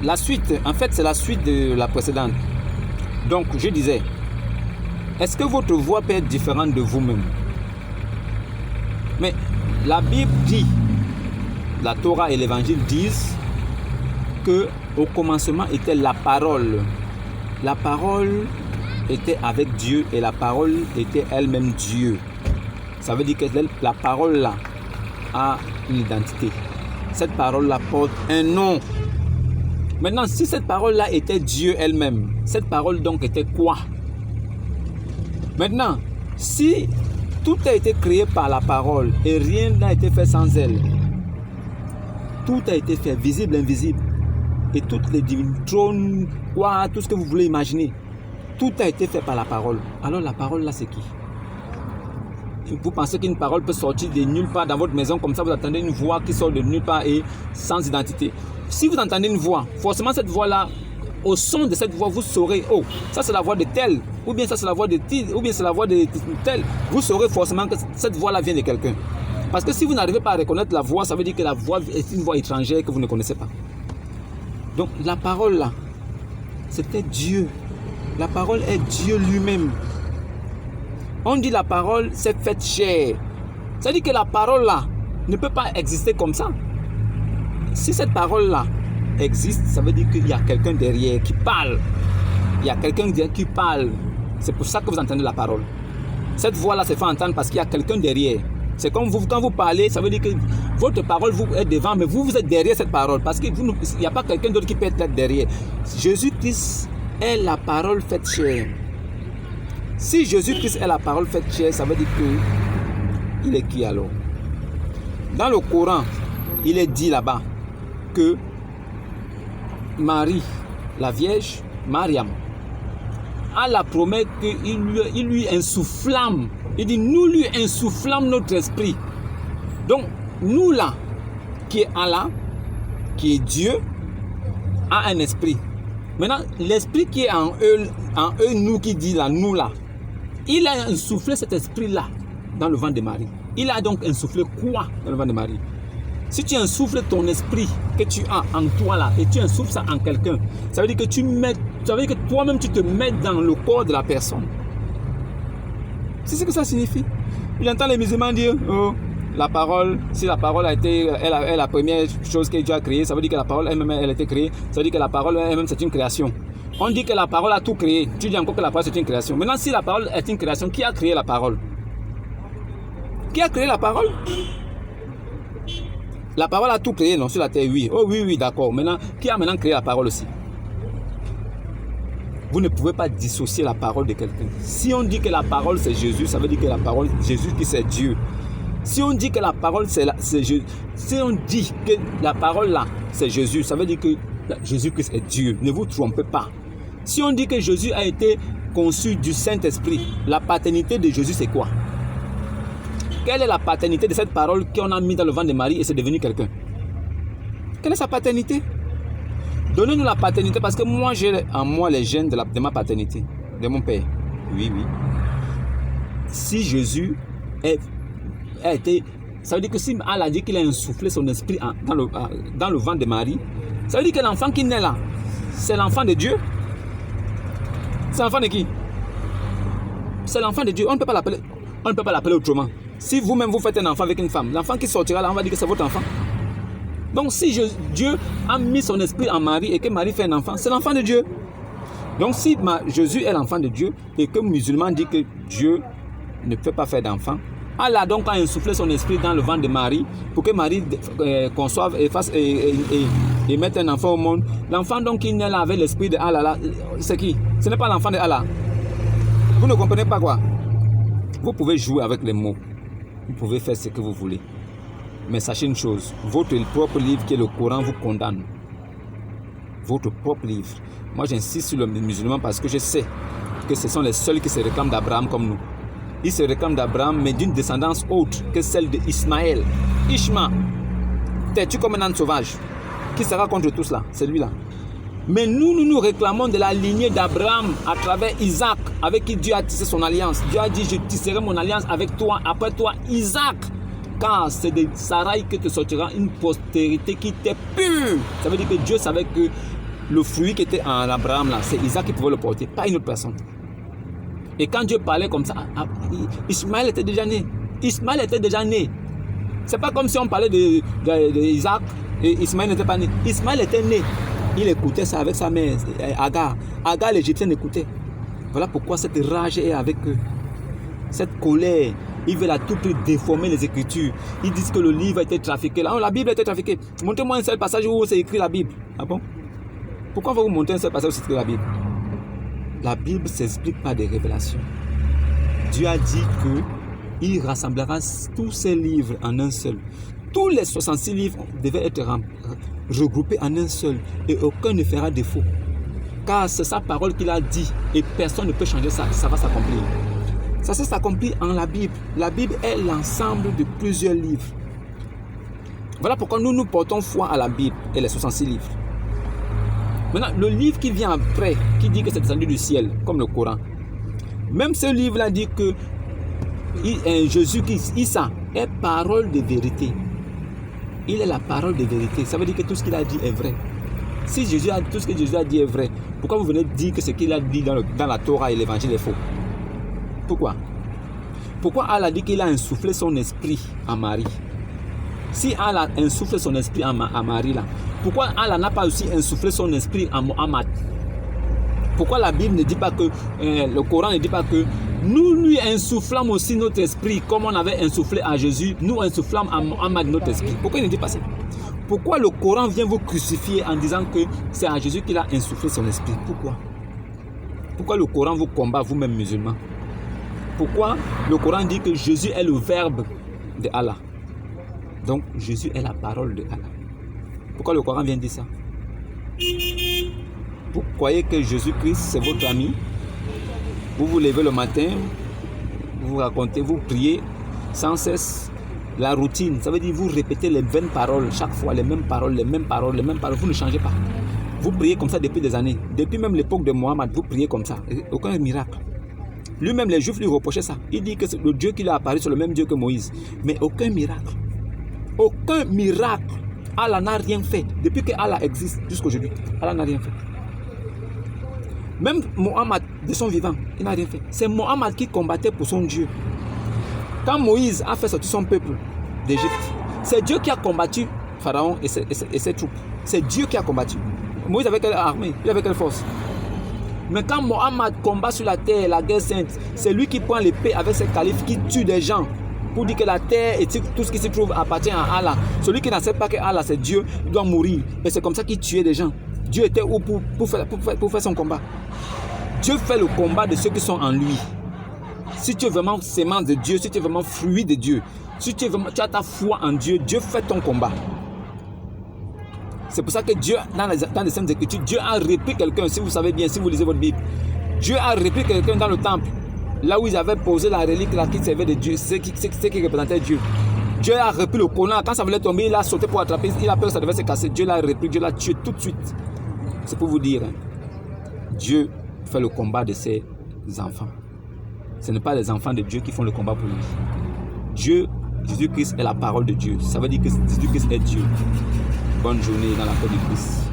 la suite, en fait, c'est la suite de la précédente. Donc, je disais, est-ce que votre voix peut être différente de vous-même? Mais la Bible dit, la Torah et l'Évangile disent que au commencement était la parole. La parole était avec Dieu et la parole était elle-même Dieu. Ça veut dire que la parole là a une identité. Cette parole là porte un nom. Maintenant, si cette parole là était Dieu elle-même, cette parole donc était quoi? Maintenant, si tout a été créé par la parole et rien n'a été fait sans elle, tout a été fait, visible, invisible, et toutes les divines trônes, quoi, tout ce que vous voulez imaginer, tout a été fait par la parole. Alors la parole là, c'est qui? Vous pensez qu'une parole peut sortir de nulle part dans votre maison, comme ça vous attendez une voix qui sort de nulle part et sans identité. Si vous entendez une voix, forcément cette voix-là, au son de cette voix, vous saurez, oh, ça c'est la voix de tel, ou bien ça c'est la voix de tel, ou bien c'est la voix de tel. Vous saurez forcément que cette voix-là vient de quelqu'un. Parce que si vous n'arrivez pas à reconnaître la voix, ça veut dire que la voix est une voix étrangère que vous ne connaissez pas. Donc la parole là, c'était Dieu. La parole est Dieu lui-même. On dit la parole s'est faite chair. Ça veut dire que la parole là ne peut pas exister comme ça. Si cette parole là existe, ça veut dire qu'il y a quelqu'un derrière qui parle. Il y a quelqu'un derrière qui parle. C'est pour ça que vous entendez la parole. Cette voix là se fait entendre parce qu'il y a quelqu'un derrière. C'est comme vous, quand vous parlez, ça veut dire que votre parole vous est devant, mais vous êtes derrière cette parole. Parce qu'il n'y a pas quelqu'un d'autre qui peut être derrière. Jésus-Christ est la parole faite chair. Si Jésus-Christ est la parole faite chair, ça veut dire qu'il est qui alors? Dans le Coran, il est dit là-bas que Marie, la Vierge, Mariam, Allah promet qu'il lui insoufflame. Il dit, nous lui insoufflame notre esprit. Donc, nous là, qui est Allah, qui est Dieu, a un esprit. Maintenant, l'esprit qui est en eux, nous qui dit là, nous là, il a insoufflé cet esprit-là dans le ventre de Marie. Il a donc insoufflé quoi dans le ventre de Marie? Si tu insouffles ton esprit que tu as en toi là, et tu insouffles ça en quelqu'un, ça veut dire que ça veut dire que toi-même tu te mets dans le corps de la personne. C'est ce que ça signifie. Il entend les musulmans dire, oh, la parole, si la parole a été est la première chose que Dieu a créée, ça veut dire que la parole elle-même elle a été créée, ça veut dire que la parole elle-même c'est une création. On dit que la parole a tout créé, tu dis encore que la parole c'est une création. Maintenant si la parole est une création, qui a créé la parole? Qui a créé la parole? La parole a tout créé, non, sur la terre, oui. Oh oui, d'accord. Maintenant, qui a maintenant créé la parole aussi? Vous ne pouvez pas dissocier la parole de quelqu'un. Si on dit que la parole c'est Jésus, ça veut dire que la parole, Jésus qui c'est Dieu. Si on dit que la parole c'est Jésus, si on dit que la parole là c'est Jésus, ça veut dire que Jésus-Christ est Dieu. Ne vous trompez pas. Si on dit que Jésus a été conçu du Saint-Esprit, la paternité de Jésus c'est quoi? Quelle est la paternité de cette parole qu'on a mis dans le ventre de Marie et c'est devenu quelqu'un? Quelle est sa paternité? Donnez-nous la paternité parce que moi j'ai en moi les gènes de ma paternité, de mon père. Oui. Si Jésus a été, ça veut dire que si Allah a dit qu'il a insoufflé son esprit dans le ventre de Marie, ça veut dire que l'enfant qui naît là, c'est l'enfant de Dieu. C'est l'enfant de qui? C'est l'enfant de Dieu. On ne peut pas l'appeler autrement. Si vous-même vous faites un enfant avec une femme, l'enfant qui sortira là, on va dire que c'est votre enfant. Donc si Dieu a mis son esprit en Marie et que Marie fait un enfant, c'est l'enfant de Dieu. Donc si Jésus est l'enfant de Dieu et que le musulman dit que Dieu ne peut pas faire d'enfant, Allah donc a insoufflé son esprit dans le ventre de Marie pour que Marie conçoive et mette un enfant au monde. L'enfant donc qui naît là avec l'esprit de Allah là, c'est qui? Ce n'est pas l'enfant de Allah. Vous ne comprenez pas quoi? Vous pouvez jouer avec les mots. Vous pouvez faire ce que vous voulez. Mais sachez une chose, votre propre livre qui est le Coran vous condamne. Votre propre livre. Moi j'insiste sur le musulman parce que je sais que ce sont les seuls qui se réclament d'Abraham comme nous. Ils se réclament d'Abraham mais d'une descendance autre que celle d'Ismaël. Ishma, t'es-tu comme un âne sauvage? Qui sera contre tout cela? C'est lui là. Mais nous réclamons de la lignée d'Abraham à travers Isaac, avec qui Dieu a tissé son alliance. Dieu a dit, je tisserai mon alliance avec toi, après toi Isaac. Car c'est de Sarai que te sortira une postérité qui t'est pure. Ça veut dire que Dieu savait que le fruit qui était en Abraham, là, c'est Isaac qui pouvait le porter, pas une autre personne. Et quand Dieu parlait comme ça, Ismaël était déjà né. Ismaël était déjà né. C'est pas comme si on parlait d'Isaac et Ismaël n'était pas né. Ismaël était né. Il écoutait ça avec sa mère, Agar. Agar, l'Égyptienne, écoutait. Voilà pourquoi cette rage est avec eux. Cette colère. Ils veulent à tout prix déformer les Écritures. Ils disent que le livre a été trafiqué. Là, la Bible a été trafiquée. Montrez-moi un seul passage où c'est écrit la Bible. Ah bon? Pourquoi vous montrer un seul passage où c'est écrit la Bible? La Bible s'explique par des révélations. Dieu a dit qu'il rassemblera tous ses livres en un seul. Tous les 66 livres devaient être regroupés en un seul et aucun ne fera défaut. Car c'est sa parole qu'il a dit et personne ne peut changer ça. Ça va s'accomplir. Ça s'accomplit en la Bible. La Bible est l'ensemble de plusieurs livres. Voilà pourquoi nous portons foi à la Bible et les 66 livres. Maintenant, le livre qui vient après, qui dit que c'est descendu du ciel, comme le Coran, même ce livre-là dit que Jésus-Christ, Issa, est parole de vérité. Il est la parole de vérité. Ça veut dire que tout ce qu'il a dit est vrai. Si tout ce que Jésus a dit est vrai, pourquoi vous venez dire que ce qu'il a dit dans la Torah et l'évangile est faux? Pourquoi? Pourquoi Allah dit qu'il a insufflé son esprit à Marie? Si Allah insuffle son esprit à Marie là, pourquoi Allah n'a pas aussi insufflé son esprit à Mohammed? Pourquoi la Bible ne dit pas que, le Coran ne dit pas que nous lui insufflons aussi notre esprit comme on avait insufflé à Jésus, nous insufflons à Mohammed notre esprit? Pourquoi il ne dit pas ça? Pourquoi le Coran vient vous crucifier en disant que c'est à Jésus qu'il a insufflé son esprit? Pourquoi? Pourquoi le Coran vous combat, vous-même musulmans? Pourquoi le Coran dit que Jésus est le verbe de Allah? Donc Jésus est la parole de Allah. Pourquoi le Coran vient dire ça? Vous croyez que Jésus-Christ c'est votre ami? Vous vous levez le matin, vous racontez, vous priez sans cesse. La routine, ça veut dire vous répétez les mêmes paroles chaque fois, les mêmes paroles, vous ne changez pas. Vous priez comme ça depuis des années. Depuis même l'époque de Mohammed, vous priez comme ça. Aucun miracle. Lui-même, les Juifs lui reprochaient ça. Il dit que c'est le Dieu qui a apparu sur le même Dieu que Moïse. Mais aucun miracle. Aucun miracle. Allah n'a rien fait. Depuis que Allah existe jusqu'aujourd'hui, Allah n'a rien fait. Même Mohammed, de son vivant, il n'a rien fait. C'est Mohammed qui combattait pour son Dieu. Quand Moïse a fait sortir son peuple d'Égypte, c'est Dieu qui a combattu Pharaon et ses troupes. C'est Dieu qui a combattu. Moïse avait quelle armée? Il avait quelle force? Mais quand Mohammed combat sur la terre, la guerre sainte, c'est lui qui prend l'épée avec ses califes qui tue des gens pour dire que la terre et tout ce qui se trouve appartient à Allah. Celui qui n'accepte pas que Allah c'est Dieu, il doit mourir. Et c'est comme ça qu'il tuait des gens. Dieu était où pour faire son combat? Dieu fait le combat de ceux qui sont en lui. Si tu es vraiment sémence de Dieu, si tu es vraiment fruit de Dieu, si tu as ta foi en Dieu, Dieu fait ton combat. C'est pour ça que Dieu, dans les Saintes Écritures, Dieu a repris quelqu'un, si vous savez bien, si vous lisez votre Bible. Dieu a repris quelqu'un dans le temple, là où ils avaient posé la relique là, qui servait de Dieu, ce qui représentait Dieu. Dieu a repris le collant, quand ça voulait tomber, il a sauté pour attraper, il a peur que ça devait se casser. Dieu l'a repris, Dieu l'a tué tout de suite. C'est pour vous dire, hein, Dieu fait le combat de ses enfants. Ce n'est pas les enfants de Dieu qui font le combat pour lui. Dieu, Jésus-Christ est la parole de Dieu. Ça veut dire que Jésus-Christ est Dieu. Bonne journée dans la paix du Christ.